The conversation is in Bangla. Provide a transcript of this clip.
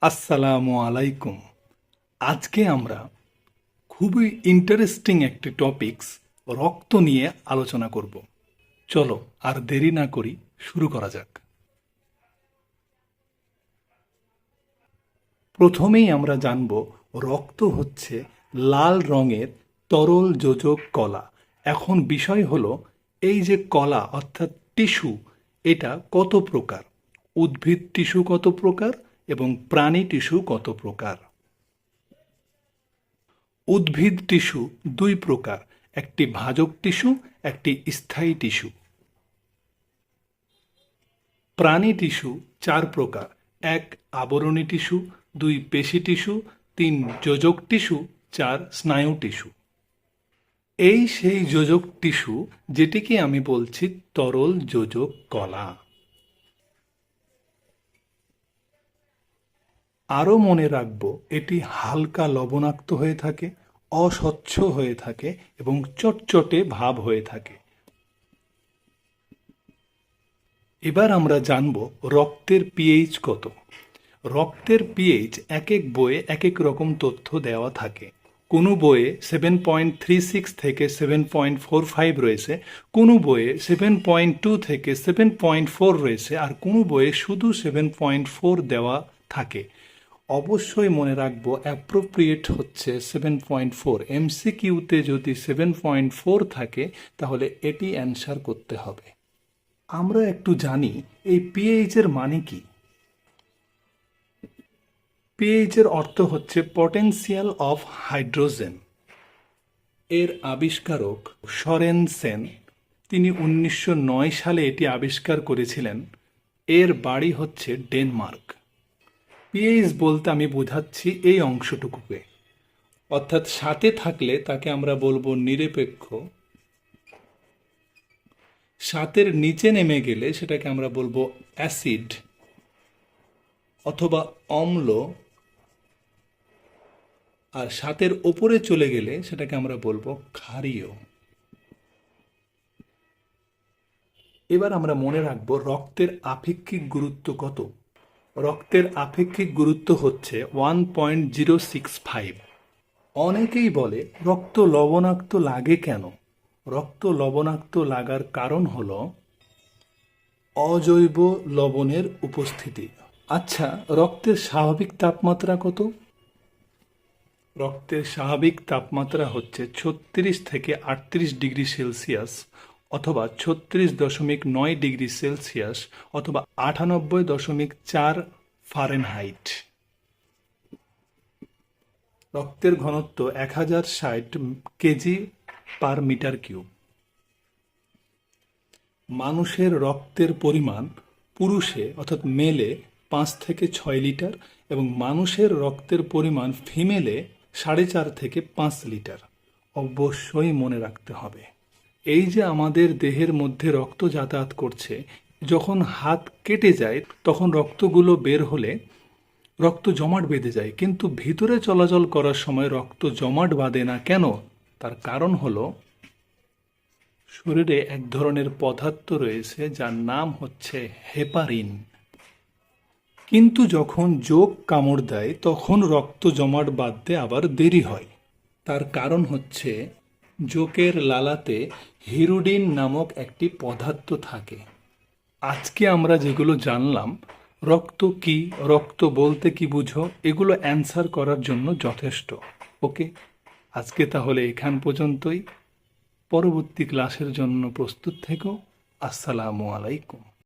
আসসালামু আলাইকুম। আজকে আমরা খুবই ইন্টারেস্টিং একটি টপিকস রক্ত নিয়ে আলোচনা করব। চলো আর দেরি না করি, শুরু করা যাক। প্রথমেই আমরা জানব রক্ত হচ্ছে লাল রঙের তরল যোজক কলা। এখন বিষয় হলো এই যে কলা অর্থাৎ টিস্যু, এটা কত প্রকার, উদ্ভিদ টিস্যু কত প্রকার এবং প্রাণী টিস্যু কত প্রকার। উদ্ভিদ টিস্যু দুই প্রকার, একটি ভাজক টিস্যু, একটি স্থায়ী টিস্যু। প্রাণী টিস্যু চার প্রকার, এক আবরণী টিস্যু, দুই পেশি টিস্যু, তিন যোজক টিস্যু, চার স্নায়ু টিস্যু। এই সেই যোজক টিস্যু যেটিকে আমি বলছি তরল যোজক কলা। আরও মনে রাখবো এটি হালকা লবণাক্ত হয়ে থাকে, অস্বচ্ছ হয়ে থাকে এবং চটচটে ভাব হয়ে থাকে। এবার আমরা জানব রক্তের পিএইচ কত। রক্তের পিএইচ এক এক বইয়ে এক এক রকম তথ্য দেওয়া থাকে। কোনো বইয়ে 7.36 থেকে 7.45 রয়েছে, কোনো বইয়ে 7.2 থেকে 7.4 রয়েছে, আর কোনো বইয়ে শুধু 7.4 দেওয়া থাকে। অবশ্যই মনে রাখবো অ্যাপ্রোপ্রিয়েট হচ্ছে 7.4। এমসিকিউতে যদি 7.4 থাকে তাহলে এটি অ্যান্সার করতে হবে। আমরা একটু জানি এই পিএইচ এর মানে কি। পিএইচ এর অর্থ হচ্ছে পটেনশিয়াল অফ হাইড্রোজেন। এর আবিষ্কারক সরেনসেন, তিনি 1909 সালে এটি আবিষ্কার করেছিলেন। এর বাড়ি হচ্ছে ডেনমার্ক। পিএইচ বলতে আমি বোঝাচ্ছি এই অংশটুকুকে, অর্থাৎ সাথে থাকলে তাকে আমরা বলবো নিরপেক্ষ, সাতের নিচে নেমে গেলে সেটাকে আমরা বলবো অ্যাসিড অথবা অম্ল, আর সাতের ওপরে চলে গেলে সেটাকে আমরা বলবো ক্ষারীয়। এবার আমরা মনে রাখবো রক্তের আপেক্ষিক গুরুত্ব কত। রক্তের আপেক্ষিক গুরুত্ব হচ্ছে 1.065। অনেকেই বলে রক্ত লবণাক্ত লাগে কেন। রক্ত লবণাক্ত লাগার কারণ হলো অজৈব লবণের উপস্থিতি। আচ্ছা, রক্তের স্বাভাবিক তাপমাত্রা কত? রক্তের স্বাভাবিক তাপমাত্রা হচ্ছে 36 থেকে 38 ডিগ্রি সেলসিয়াস, অথবা 36.9 ডিগ্রি সেলসিয়াস, অথবা 98.4 ফারেনহাইট। রক্তের ঘনত্ব 1060 কেজি পার মিটার কিউব। মানুষের রক্তের পরিমাণ পুরুষে অর্থাৎ মেলে 5 থেকে 6 লিটার এবং মানুষের রক্তের পরিমাণ ফিমেলে 4.5 থেকে 5 লিটার। অবশ্যই মনে রাখতে হবে এই যে আমাদের দেহের মধ্যে রক্ত যাতায়াত করছে, যখন হাত কেটে যায় তখন রক্তগুলো বের হলে রক্ত জমাট বেঁধে যায়, কিন্তু ভিতরে চলাচল করার সময় রক্ত জমাট বাঁধে না কেন? তার কারণ হলো শরীরে এক ধরনের পদার্থ রয়েছে যার নাম হচ্ছে হেপারিন। কিন্তু যখন জোক কামড় দেয় তখন রক্ত জমাট বাঁধতে আবার দেরি হয়। তার কারণ হচ্ছে জোকের লালাতে হিরোডিন নামক একটি পদার্থ থাকে। আজকে আমরা যেগুলো জানলাম, রক্ত কি, রক্ত বলতে কি বুঝো, এগুলো অ্যান্সার করার জন্য যথেষ্ট। ওকে, আজকে তাহলে এখান পর্যন্তই। পরবর্তী ক্লাসের জন্য প্রস্তুত থেকো। আসসালামু আলাইকুম।